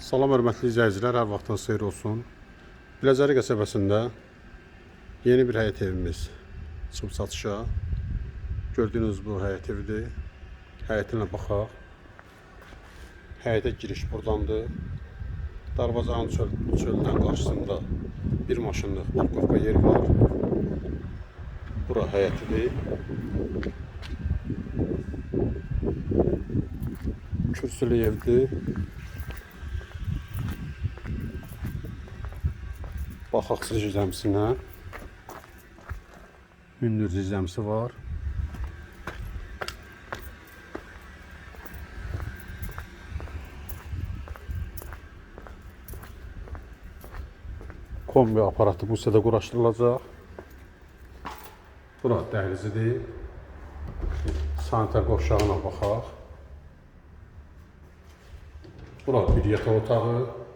Salam hörmətli izləyicilər, hər vaxtınız xeyir olsun. Biləcəri qəsəbəsində yeni bir həyət evimiz çıxıb satışa. Gördüyünüz bu həyət evidir. Həyətinə baxaq. Həyətə giriş buradandır. Darvazanın çöldən qarşısında bir maşınlıq parkovka yeri var. Bura həyətidir. Kürsülü evdir. Baxaq zizəmsinə. Hündür zizəmsi var. Kombi aparatı bu hissədə quraşdırılacaq. Bura dəhlizidir. Sanitar qovşağına baxaq. Bura bir yataq otağı.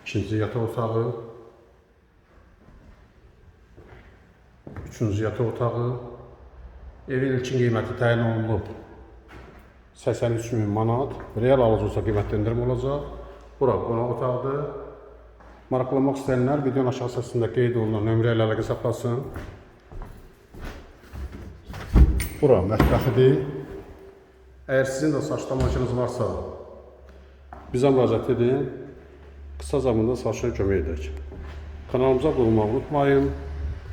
İkinci yataq otağı. Üçüncü yataq otağı. Evin ilkin qiyməti təyin olunub 83.000 manat. Real alıcı olsa qiymətləndirmə olacaq. Bura qonaq otağıdır. Maraqlamaq istəyənlər videonun aşağı hissəsində qeyd olunan nömrə ilə əlaqə saxlasın. Bura mətbəxidir. Əgər sizin də saçlama makineniz varsa bizə müraciət edin. Qısa zamanda satışa kömək edək. Kanalımıza abunə olmağı unutmayın.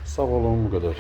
Sağ olun, bu qədər.